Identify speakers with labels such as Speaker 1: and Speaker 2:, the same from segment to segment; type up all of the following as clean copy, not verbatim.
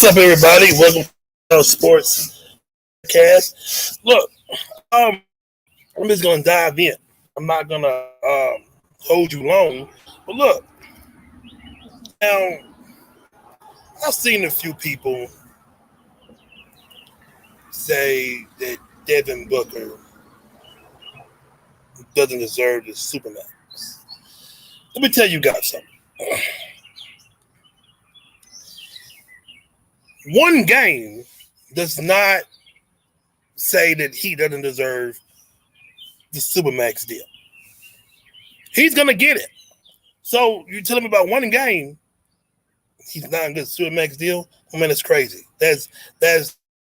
Speaker 1: What's up, everybody? Welcome to our sports cast. Look, I'm just gonna dive in. I'm not gonna hold you long, but look, now I've seen a few people say that Devin Booker doesn't deserve the Supermax. Let me tell you guys something. One game does not say that he doesn't deserve the Supermax deal. He's gonna get it. So you telling me about one game, he's not gonna get the Supermax deal? I mean, it's crazy. That's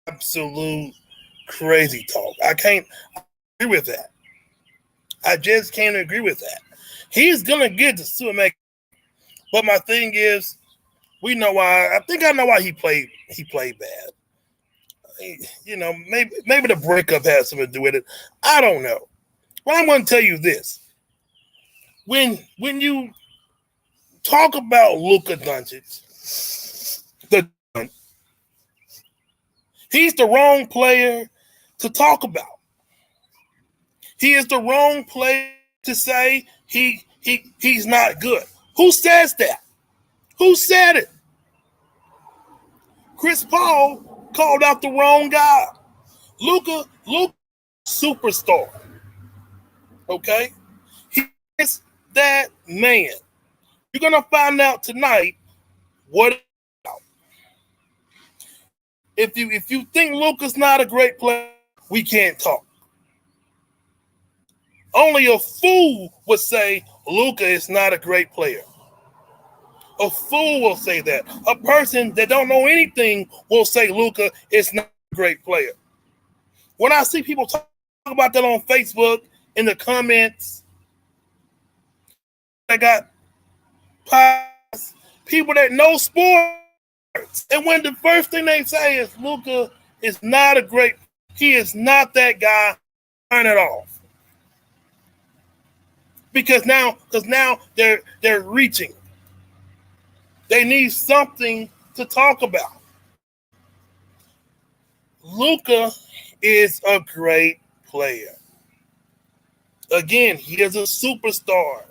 Speaker 1: absolute crazy talk. I can't agree with that. I just can't agree with that. He's gonna get the Supermax, but my thing is, we know why. I know why he played bad. Maybe the breakup has something to do with it. I don't know. But I'm going to tell you this: when you talk about Luka Doncic, he's the wrong player to talk about. He is the wrong player to say he's not good. Who says that? Who said it? Chris Paul called out the wrong guy. Luka, superstar. Okay? He is that man. You're going to find out tonight what it's about. If you think Luka's not a great player, we can't talk. Only a fool would say Luka is not a great player. A fool will say that. A person that don't know anything will say Luka is not a great player. When I see people talk about that on Facebook in the comments, I got people that know sports, and when the first thing they say is Luka is not a great, he is not that guy, turn it off. Because now they're reaching. They need something to talk about. Luka is a great player. Again, he is a superstar.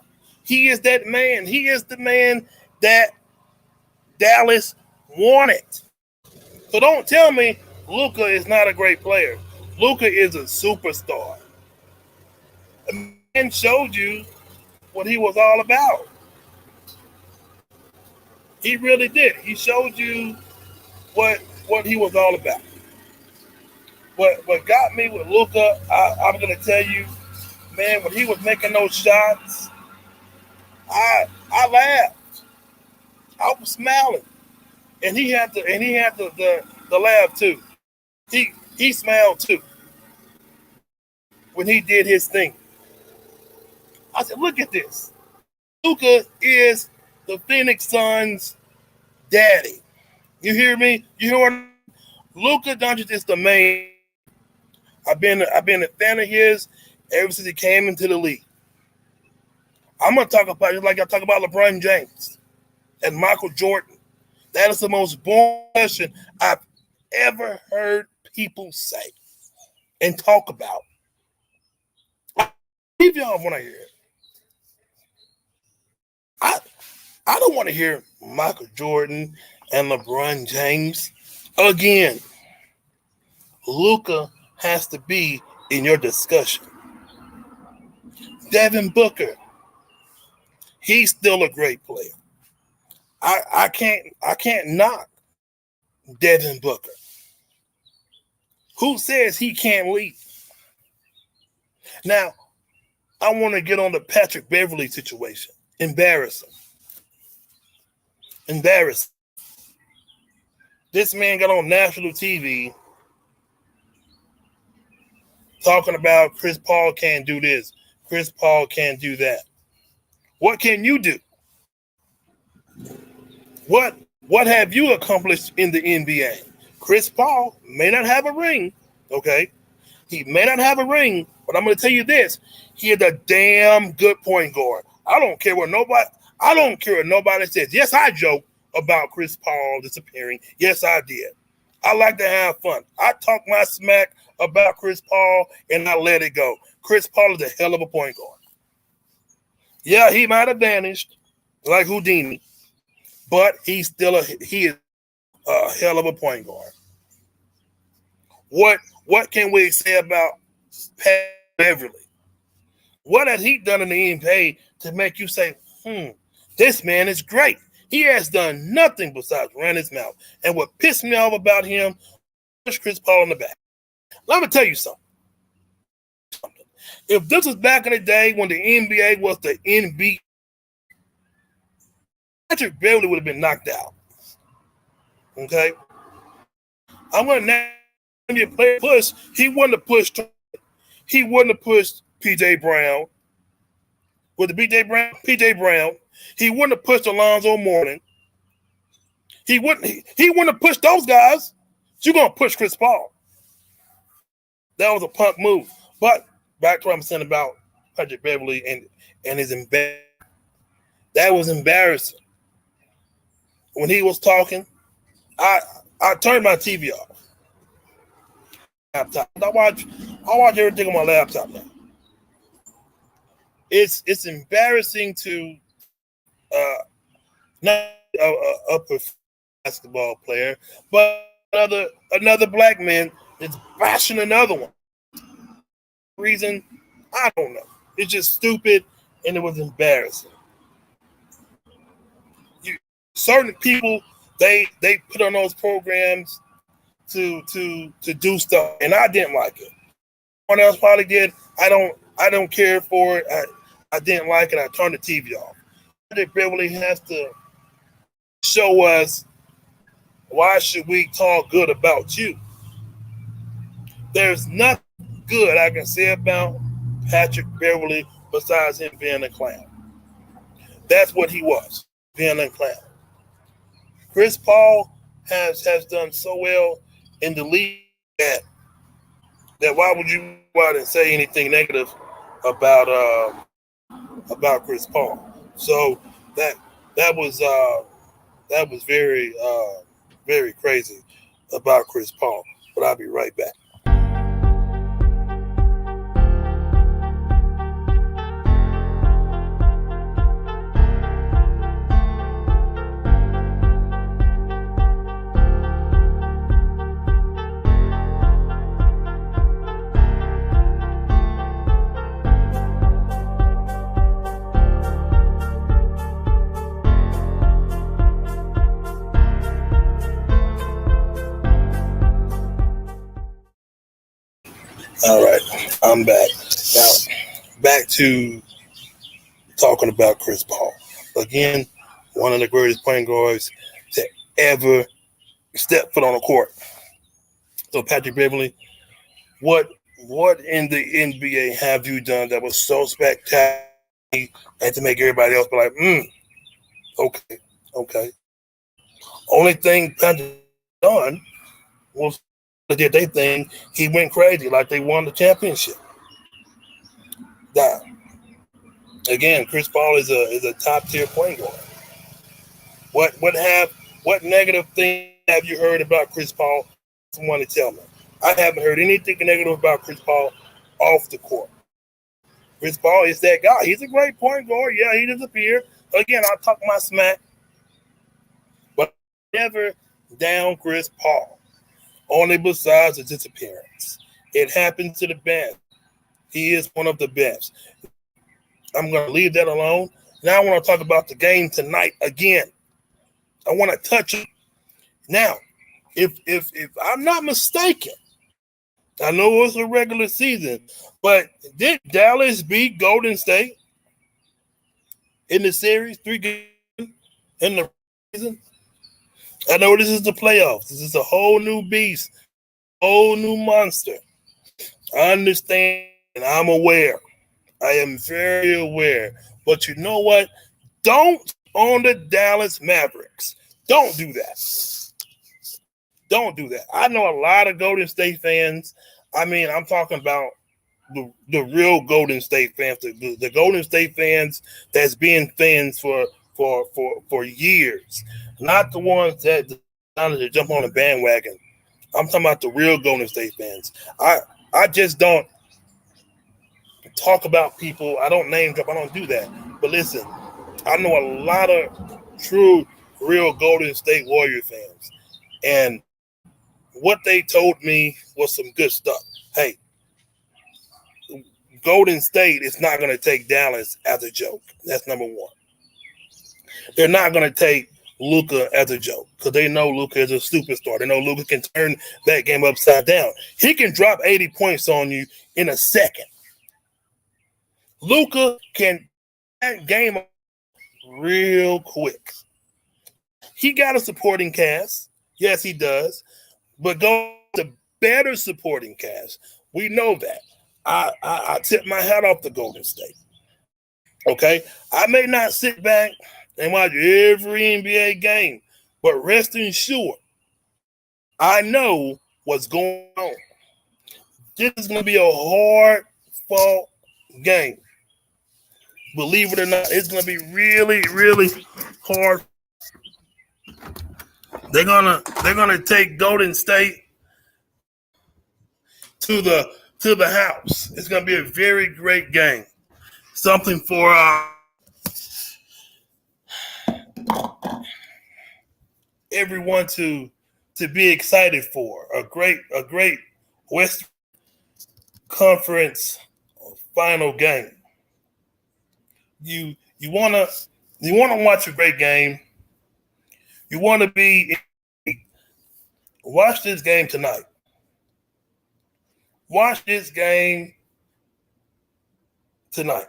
Speaker 1: He is that man. He is the man that Dallas wanted. So don't tell me Luka is not a great player. Luka is a superstar. The man showed you what he was all about. He really did. He showed you what he was all about. What got me with Luka, I'm gonna tell you, man, when he was making those shots, I laughed. I was smiling, and he had the laugh too. He smiled too when he did his thing. I said, look at this. Luka is the Phoenix Suns' daddy. You hear me? You hear what? Luka Doncic is the man. I've been a fan of his ever since he came into the league. I'm gonna talk about it like I talk about LeBron James and Michael Jordan. That is the most boring question I've ever heard people say and talk about. If y'all want to hear it, I don't want to hear Michael Jordan and LeBron James again. Luka has to be in your discussion. Devin Booker, he's still a great player. I can't knock Devin Booker. Who says he can't lead? Now, I want to get on the Patrick Beverley situation. Embarrassing. This man got on national TV talking about Chris Paul can't do this. Chris Paul can't do that. What can you do? What have you accomplished in the NBA? Chris Paul may not have a ring, okay? He may not have a ring, but I'm going to tell you this. He is a damn good point guard. I don't care what nobody says. Yes, I joke about Chris Paul disappearing. Yes, I did. I like to have fun. I talk my smack about Chris Paul and I let it go. Chris Paul is a hell of a point guard. Yeah, he might have vanished like Houdini, but he is a hell of a point guard. What can we say about Pat Beverly? What has he done in the NBA to make you say, this man is great? He has done nothing besides run his mouth. And what pissed me off about him, push Chris Paul in the back. Let me tell you something. If this was back in the day when the NBA was the NBA, Patrick Beverly would have been knocked out. Okay? I'm going to name you a player push. He wouldn't have pushed. He wouldn't have pushed P.J. Brown. With the P.J. Brown. He wouldn't have pushed Alonzo Mourning. He wouldn't have pushed those guys. You're going to push Chris Paul. That was a punk move. But back to what I'm saying about Patrick Beverly and his embarrassment. That was embarrassing. When he was talking, I turned my TV off. Laptop. I watch everything on my laptop now. It's embarrassing to not a basketball player, but another black man is bashing another one. Reason, I don't know. It's just stupid and it was embarrassing. Certain people they put on those programs to do stuff, and I didn't like it. Someone else probably did. I don't care for it. I didn't like it. I turned the TV off. Patrick Beverly has to show us why should we talk good about you. There's nothing good I can say about Patrick Beverly besides him being a clown. That's what he was, being a clown. Chris Paul has done so well in the league that why would you go out and say anything negative about Chris Paul? So that was very very crazy about Chris Paul. But I'll be right back. All right, I'm back. Now, back to talking about Chris Paul. Again, one of the greatest point guards to ever step foot on the court. So, Patrick Beverly, what in the NBA have you done that was so spectacular and to make everybody else be like, okay. Only thing Patrick done was did they think he went crazy like they won the championship. Now, again, Chris Paul is a top tier point guard. What negative thing have you heard about Chris Paul? Someone to tell me. I haven't heard anything negative about Chris Paul off the court. Chris Paul is that guy. He's a great point guard. Yeah, he disappeared. Again, I talk my smack, but never down Chris Paul. Only besides the disappearance. It happens to the best. He is one of the best. I'm going to leave that alone. Now I want to talk about the game tonight again. I want to touch it. Now, if I'm not mistaken, I know it's a regular season, but did Dallas beat Golden State in the series 3 games in the season? I know this is the playoffs. This is a whole new beast, whole new monster. I understand and I'm aware. I am very aware. But you know what? Don't on the Dallas Mavericks. Don't do that. Don't do that. I know a lot of Golden State fans. I mean, I'm talking about the real Golden State fans, the Golden State fans that's been fans for for years, not the ones that decided to jump on the bandwagon. I'm talking about the real Golden State fans. I just don't talk about people. I don't name drop. I don't do that. But listen, I know a lot of true, real Golden State Warrior fans, and what they told me was some good stuff. Hey, Golden State is not going to take Dallas as a joke. That's number one. They're not going to take Luka as a joke because they know Luka is a superstar. They know Luka can turn that game upside down. He can drop 80 points on you in a second. Luka can that game real quick. He got a supporting cast. Yes, he does. But go to better supporting cast. We know that. I tip my hat off to Golden State. Okay? I may not sit back and watch every NBA game, but rest assured, I know what's going on. This is going to be a hard-fought game. Believe it or not, it's going to be really, really hard. They're gonna take Golden State to the house. It's gonna be a very great game. Something for everyone to be excited for. A great West Conference final game. You wanna watch a great game. You want to watch this game tonight. Watch this game tonight.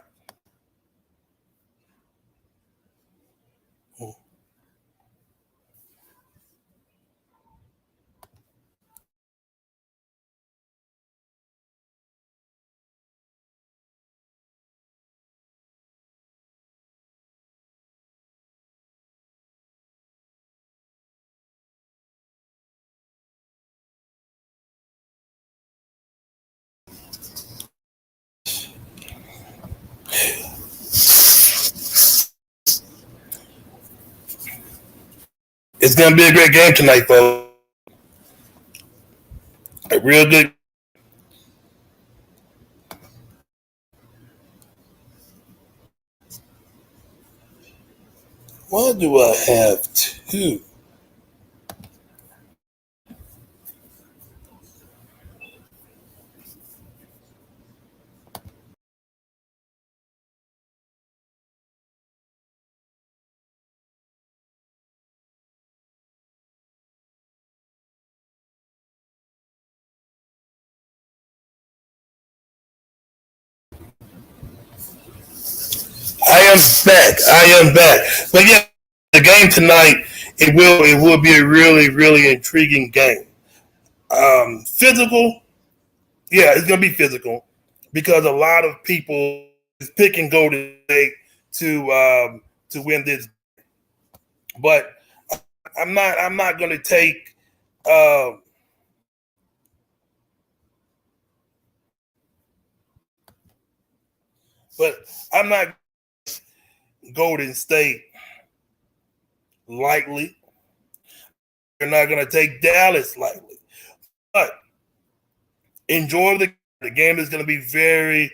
Speaker 1: It's going to be a great game tonight, folks. A real good. Why do I have two? I am back. But yeah, the game tonight, it will be a really, really intriguing game. Physical, yeah, it's gonna be physical because a lot of people is picking Golden State to win this. But I'm not gonna take but I'm not Golden State lightly. You're not going to take Dallas lightly. But enjoy the game is going to be very,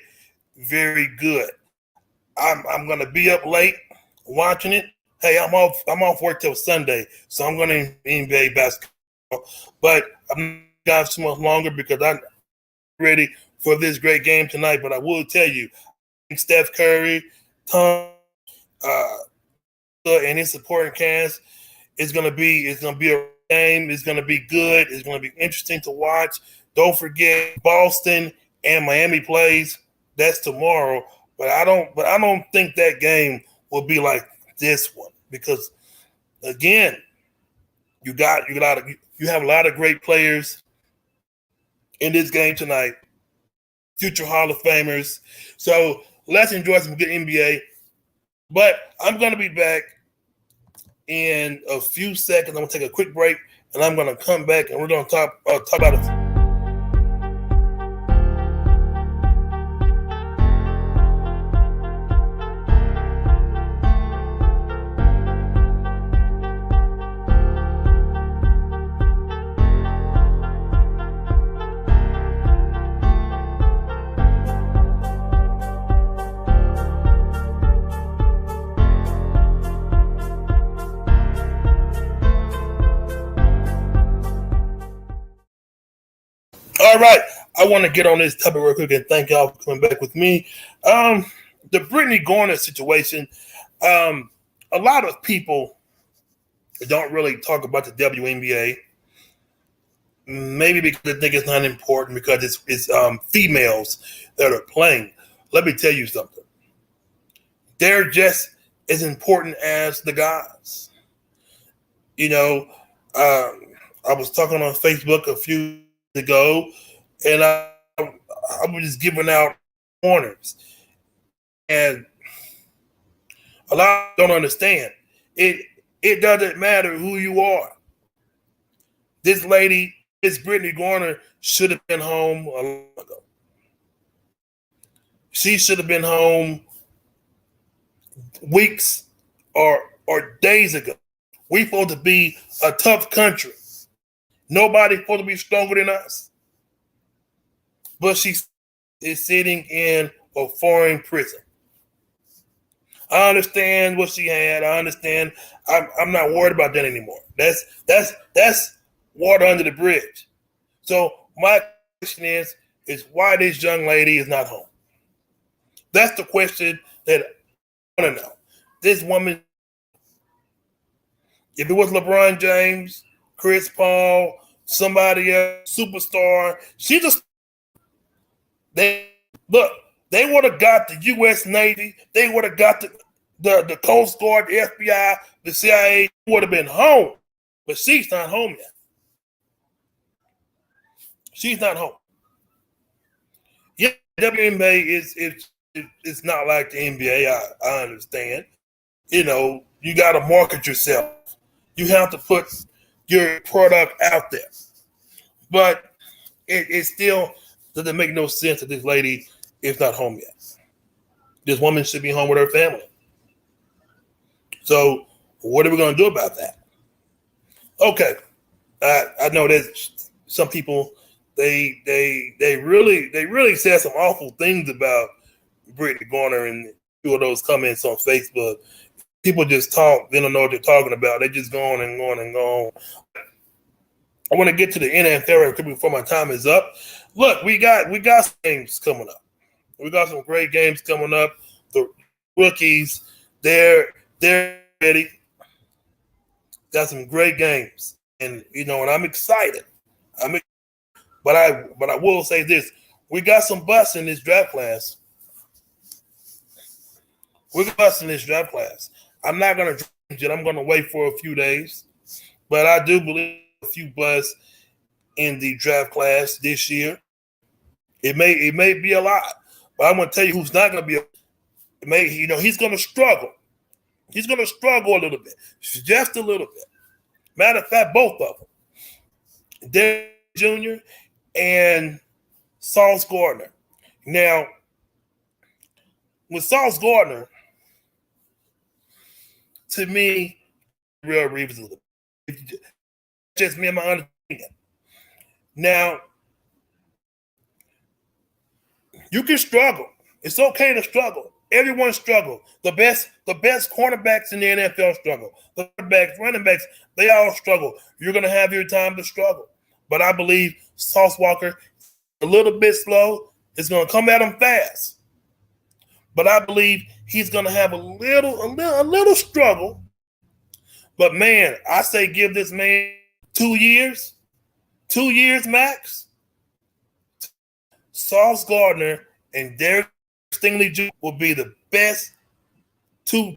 Speaker 1: very good. I'm going to be up late watching it. Hey, I'm off work till Sunday, so I'm going to NBA basketball. But I'm not so much longer because I'm ready for this great game tonight. But I will tell you, Steph Curry, Tom, and his supporting cast is going to be a game. It's going to be good. It's going to be interesting to watch. Don't forget Boston and Miami plays. That's tomorrow. But I don't think that game will be like this one because again, you have a lot of great players in this game tonight. Future Hall of Famers. So let's enjoy some good NBA. But I'm going to be back in a few seconds. I'm going to take a quick break, and I'm going to come back, and we're going to talk about it. All right, I want to get on this topic real quick and thank y'all for coming back with me. The Brittany Griner situation. A lot of people don't really talk about the WNBA. Maybe because they think it's not important because it's females that are playing. Let me tell you something. They're just as important as the guys. You know, I was talking on Facebook a few years ago, and I was just giving out corners, and a lot don't understand. It doesn't matter who you are. This lady, Miss Brittany Griner, should have been home a long ago. She should have been home weeks or days ago. We supposed to be a tough country. Nobody supposed to be stronger than us. But she is sitting in a foreign prison. I understand what she had. I understand. I'm not worried about that anymore. That's water under the bridge. So my question is why this young lady is not home? That's the question that I want to know. This woman, if it was LeBron James, Chris Paul, somebody else, superstar, they would have got the U.S. Navy, they would have got the Coast Guard, the FBI, the CIA, would have been home. But she's not home yet. She's not home. Yeah, WNBA it's not like the NBA. I understand. You know, you got to market yourself. You have to put your product out there. But it still doesn't make no sense that this lady is not home yet. This woman should be home with her family. So what are we going to do about that? Okay, I know that some people they really said some awful things about Brittany Griner and two of those comments on Facebook. People just talk, they don't know what they're talking about. They just go on and go on and go on. I want to get to the NFL before my time is up. Look, we got some games coming up. We got some great games coming up. The rookies, they're ready. Got some great games, and and I'm excited. But I will say this: we got some busts in this draft class. I'm not gonna change it. I'm gonna wait for a few days, but I do believe a few busts in the draft class this year. It may be a lot, but I'm gonna tell you who's not gonna be. He's gonna struggle. He's gonna struggle a little bit, just a little bit. Matter of fact, both of them, Derek Jr. and Sauce Gardner. Now, with Sauce Gardner, to me, real Reeves a little bit. Just me and my understanding. Now, you can struggle. It's okay to struggle. Everyone struggle. The best cornerbacks in the NFL struggle. The running backs, they all struggle. You're going to have your time to struggle. But I believe Sauce Walker, a little bit slow, is going to come at him fast. But I believe he's going to have a little struggle. But man, I say give this man 2 years. 2 years max. Sauce Gardner and Derek Stingley Jr. will be the best two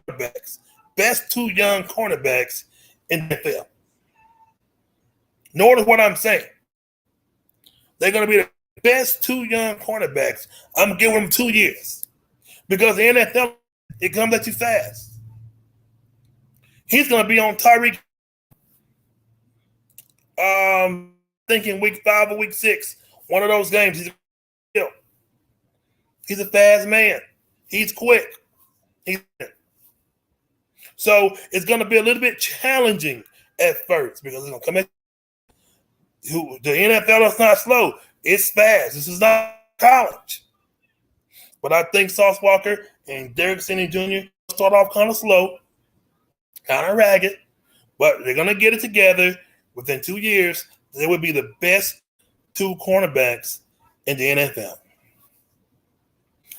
Speaker 1: young cornerbacks in the NFL. Notice what I'm saying. They're going to be the best two young cornerbacks. I'm giving them 2 years. Because the NFL, it comes at you fast. He's going to be on Tyreek. Thinking week 5 or week 6, one of those games, he's a fast man. He's quick. So it's going to be a little bit challenging at first because it's going to come at the NFL is not slow. It's fast. This is not college. But I think Sauce Walker and Derek Stingley Jr. start off kind of slow, kind of ragged, but they're going to get it together within 2 years. They would be the best two cornerbacks in the NFL.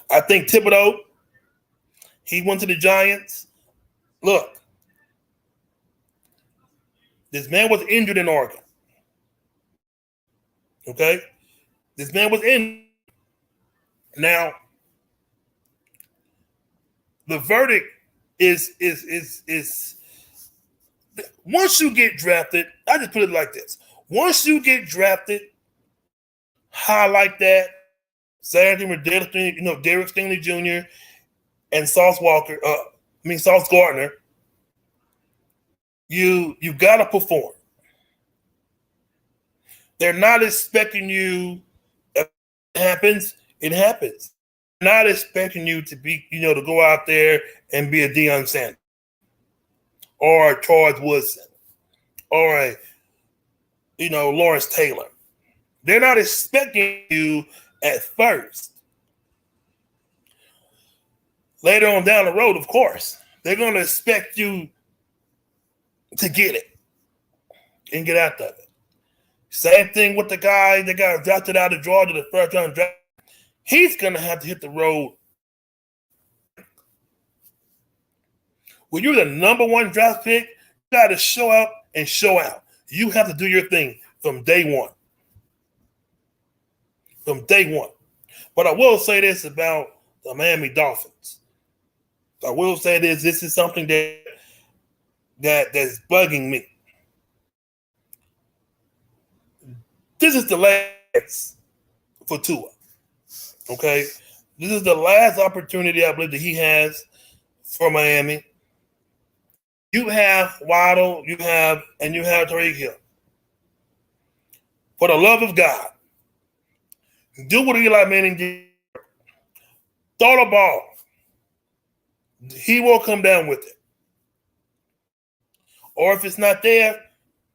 Speaker 1: I think Thibodeau, he went to the Giants. Look, this man was injured in Oregon. Okay? This man was injured. Now, the verdict is once you get drafted, I just put it like this. Once you get drafted, high like that, Saturday with Derek Stingley Jr. and Sauce Gardner, you gotta perform. They're not expecting you. If it happens, it happens. They're not expecting you to be, to go out there and be a Deion Sanders or a Charles Woodson or a, Lawrence Taylor. They're not expecting you at first. Later on down the road, of course, they're going to expect you to get it and get out of it. Same thing with the guy that got drafted out of Georgia, the first round draft. He's going to have to hit the road. When you're the number one draft pick, you got to show up and show out. You have to do your thing from day one. From day one. But I will say this about the Miami Dolphins. I will say this is something that's bugging me. This is the last for Tua. Okay? This is the last opportunity I believe that he has for Miami. You have Waddle, you have Tyreek Hill. For the love of God, do what Eli Manning did. Throw the ball. He will come down with it. Or if it's not there,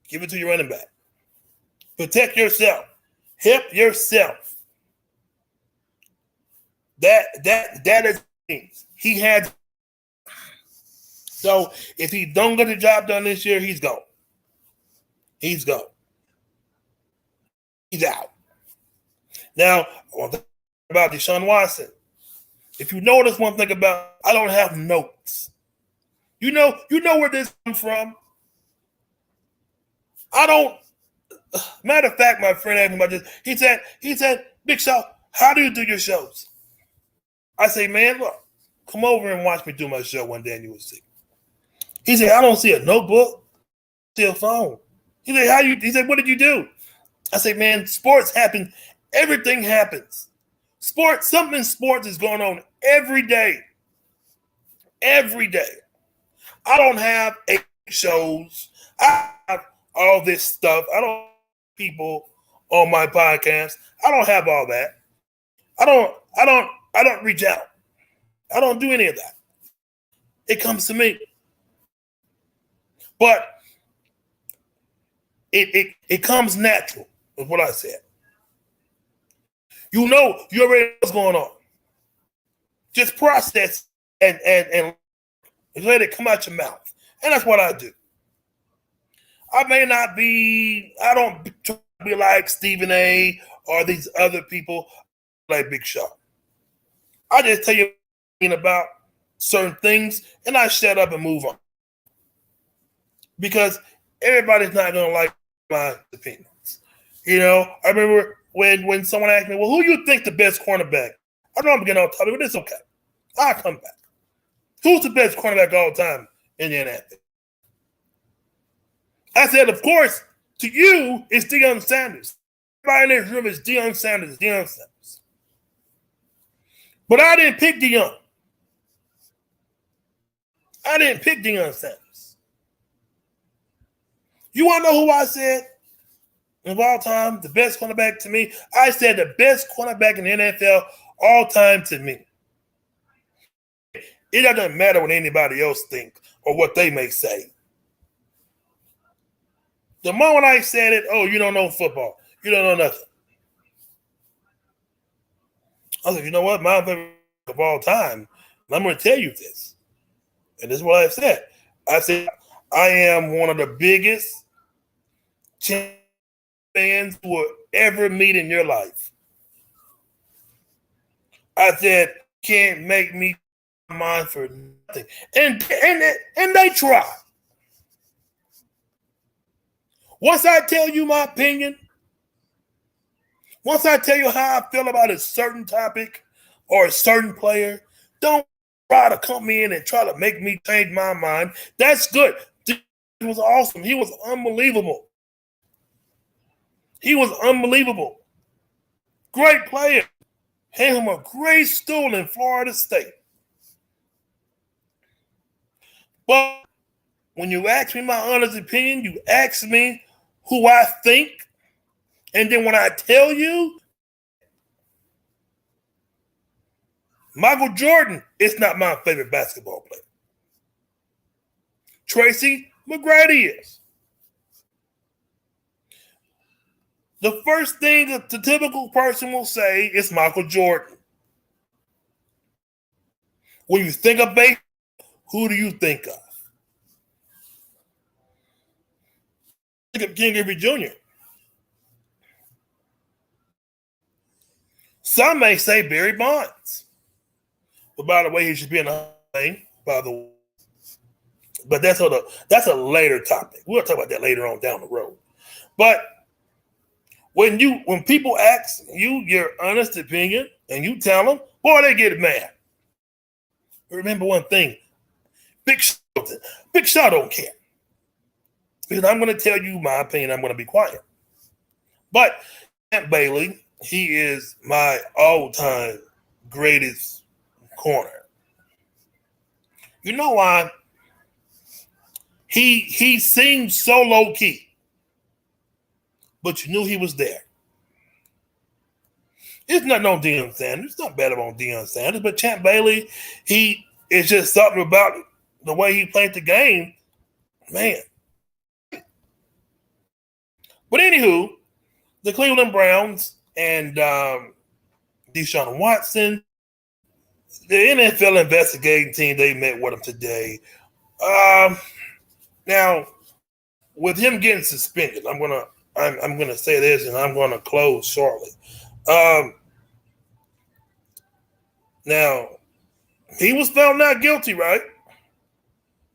Speaker 1: give it to your running back. Protect yourself. Help yourself. That is things. He had. So if he don't get the job done this year, he's gone. He's gone. He's out. Now, I want to talk about Deshaun Watson. If you notice one thing about, I don't have notes. You know where this comes from? I don't. Matter of fact, my friend asked me about this. He said, Big Shaw, how do you do your shows? I say, man, look, come over and watch me do my show one day and you will see. He said, I don't see a notebook, I see a phone. He said, what did you do? I say, man, sports happen. Everything happens. Something in sports is going on every day. Every day. I don't have 8 shows. I have all this stuff. I don't have people on my podcast. I don't have all that. I don't reach out. I don't do any of that. It comes to me. But it comes natural, is what I said. You already know what's going on. Just process and let it come out your mouth. And that's what I do. I don't be like Stephen A. or these other people like Big Shaw. I just tell you about certain things and I shut up and move on. Because everybody's not going to like my opinions. I remember when someone asked me, well, who you think the best cornerback? I know I'm getting on topic, but it's okay. I'll come back. Who's the best cornerback of all time in the NFL? I said, of course, to you, it's Deion Sanders. Everybody in this room is Deion Sanders. But I didn't pick Deion. I didn't pick Deion Sanders. You want to know who I said? Of all time, the best cornerback to me, I said the best cornerback in the NFL all time to me. It doesn't matter what anybody else thinks or what they may say. The moment I said it, oh, you don't know football. You don't know nothing. I said, you know what? My favorite of all time, and I'm going to tell you this. And this is what I said. I said, I am one of the biggest fans who will ever meet in your life. I said, can't make me mind for nothing. And they try. Once I tell you my opinion, once I tell you how I feel about a certain topic or a certain player, don't try to come in and try to make me change my mind. That's good. He was awesome. He was unbelievable. He was unbelievable. Great player. Had him a great stool in Florida State. But when you ask me my honest opinion, you ask me who I think, and then when I tell you, Michael Jordan is not my favorite basketball player. Tracy McGrady is. The first thing that the typical person will say is Michael Jordan. When you think of baseball, who do you think of? Think of King Griffey Jr. Some may say Barry Bonds. But by the way, he should be in the Hall of Fame, by the way. But that's a later topic. We'll talk about that later on down the road. But when people ask you your honest opinion and you tell them, boy, they get mad. Remember one thing, Big Shaw don't care. Because I'm going to tell you my opinion, I'm going to be quiet. But Champ Bailey, he is my all-time greatest corner. You know why? He seemed so low-key, but you knew he was there. It's nothing on Deion Sanders. It's not bad about Deion Sanders, but Champ Bailey, he is just something about the way he played the game. Man. But anywho, the Cleveland Browns and Deshaun Watson, the NFL investigating team, they met with him today. Now, with him getting suspended, I'm gonna say this, and I'm gonna close shortly. Now, he was found not guilty, right?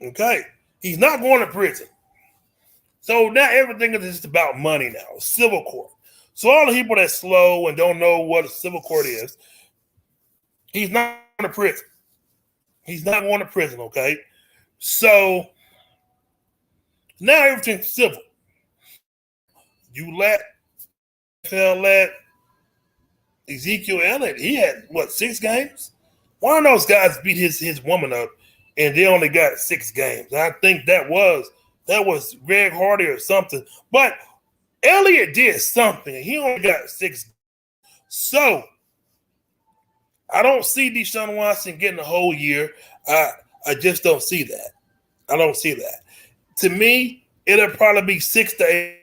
Speaker 1: Okay, he's not going to prison. So now everything is just about money now, civil court. So all the people that's slow and don't know what a civil court is, he's not going to prison. He's not going to prison, okay? So now everything's civil. You let Ezekiel Elliott, he had, 6 games? One of those guys beat his woman up, and they only got 6 games. I think that was Greg Hardy or something. But Elliott did something, and he only got 6. So I don't see Deshaun Watson getting a whole year. I just don't see that. I don't see that. To me, it'll probably be 6 to 8.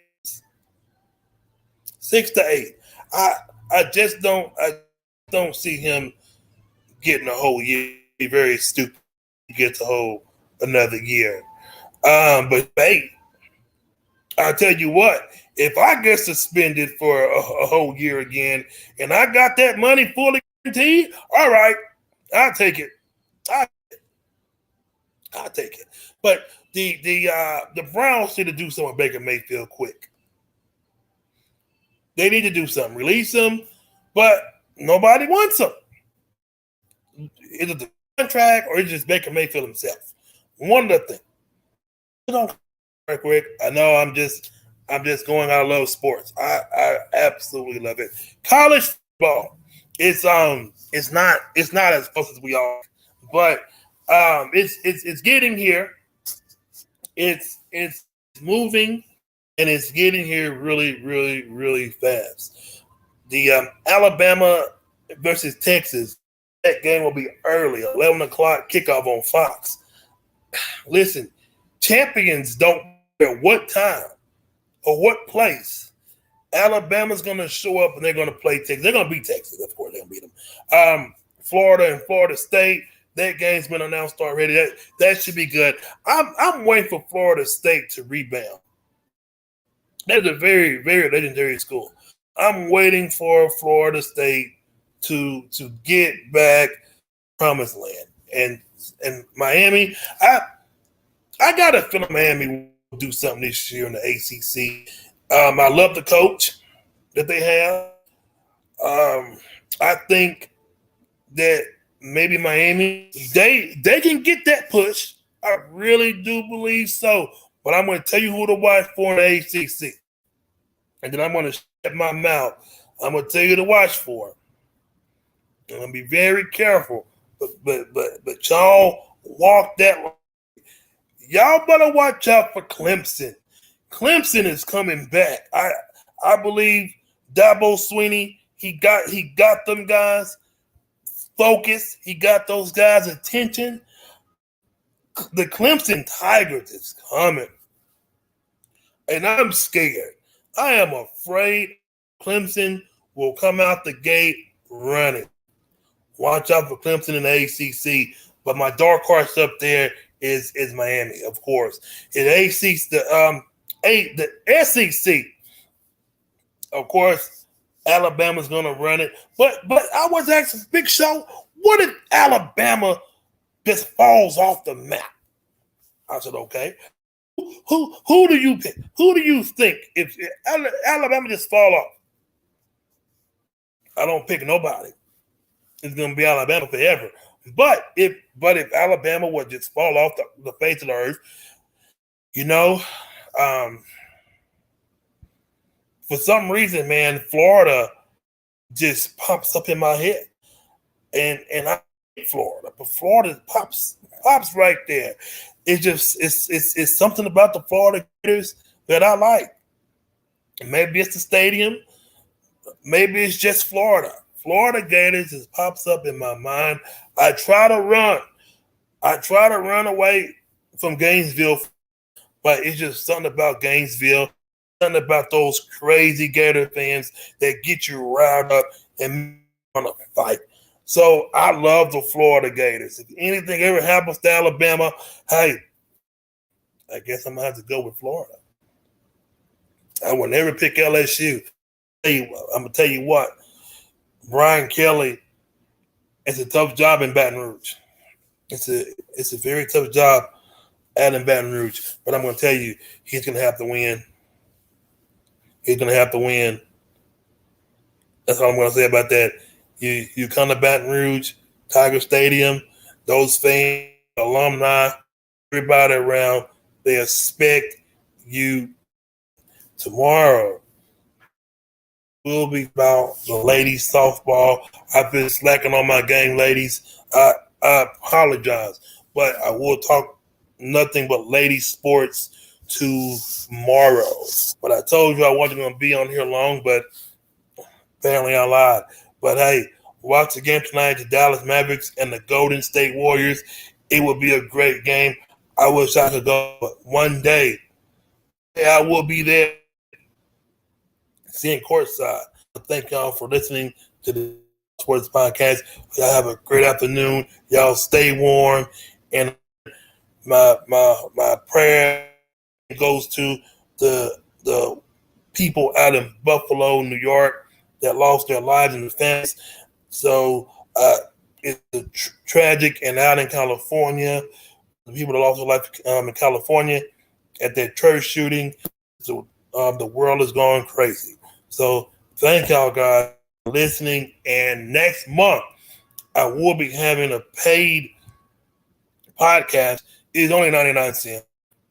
Speaker 1: 6 to 8. I just don't see him getting a whole year. Be very stupid to get a whole another year. But hey, I'll tell you what, if I get suspended for a whole year again and I got that money fully guaranteed, all right, I'll take it. I'll take it. But the Browns need to do something with Baker Mayfield quick. They need to do something. Release him, but nobody wants him. Either the contract or it's just Baker Mayfield himself. One of the things. Right quick. I know I'm just going. I love sports. I absolutely love it. College football. It's not as close as we are, but it's getting here. It's moving, and it's getting here really, really, really fast. The Alabama versus Texas, that game will be early, 11 o'clock kickoff on Fox. Listen, champions don't care what time or what place. Alabama's going to show up and they're going to play Texas. They're going to beat Texas, of course. They're going to beat them. Florida and Florida State, that game's been announced already. That should be good. I'm waiting for Florida State to rebound. That's a very, very legendary school. I'm waiting for Florida State to get back promised land. And Miami, I got a feeling Miami will do something this year in the ACC. I love the coach that they have. I think that maybe Miami they can get that push. I really do believe so. But I'm going to tell you who to watch for in the ACC, and then I'm going to shut my mouth. I'm going to tell you to watch for. I'm going to be very careful, but y'all walk that line. Y'all better watch out for Clemson. Clemson is coming back. I believe Dabo Swinney, he got them guys focused. He got those guys' attention. The Clemson Tigers is coming. And I'm scared. I am afraid Clemson will come out the gate running. Watch out for Clemson in the ACC. But my dark horse up there is Miami, of course. In the SEC, of course, Alabama's going to run it. But I was asking Big Show, what if Alabama just falls off the map? I said, okay. Who do you pick? Who do you think if Alabama just fall off? I don't pick nobody. It's going to be Alabama forever. But if Alabama would just fall off the face of the earth, for some reason, man, Florida just pops up in my head, and I hate Florida, but Florida pops right there. It's something about the Florida Gators that I like. Maybe it's the stadium. Maybe it's just Florida. Florida Gators just pops up in my mind. I try to run away from Gainesville, but it's just something about Gainesville, something about those crazy Gator fans that get you riled up and want to fight. So I love the Florida Gators. If anything ever happens to Alabama, hey, I guess I'm going to have to go with Florida. I will never pick LSU. I'm going to tell you what, Brian Kelly, it's a tough job in Baton Rouge. It's a very tough job out in Baton Rouge. But I'm going to tell you, he's going to have to win. He's going to have to win. That's all I'm going to say about that. You come to Baton Rouge, Tiger Stadium, those fans, alumni, everybody around, they expect you. Tomorrow will be about the ladies softball. I've been slacking on my game, ladies. I apologize, but I will talk nothing but ladies sports tomorrow. But I told you I wasn't going to be on here long, but apparently I lied. But hey, watch the game tonight, the Dallas Mavericks and the Golden State Warriors. It will be a great game. I wish I could go, but one day I will be there seeing courtside. Thank y'all for listening to the Sports Podcast. Y'all have a great afternoon. Y'all stay warm. And my prayer goes to the people out in Buffalo, New York, that lost their lives and their families. So it's tragic. And out in California, the people that lost their life in California at that church shooting. So the world is going crazy. So thank y'all guys for listening. And next month, I will be having a paid podcast. It's only 99 cents.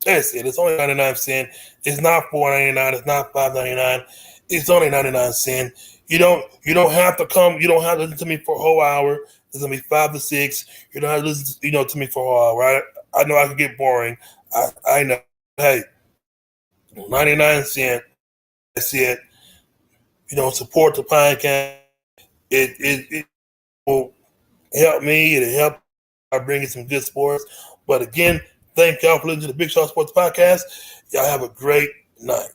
Speaker 1: That's it. It's only 99 cents. It's not $4.99. It's not $5.99. It's only 99 cents. You don't have to come. You don't have to listen to me for a whole hour. It's gonna be 5 to 6. You don't have to listen, to me for a whole hour. I know I can get boring. I know. Hey, 99 cents. That's it. Support the podcast. It will help me. It'll help I bring in some good sports. But again, thank y'all for listening to the Big Show Sports Podcast. Y'all have a great night.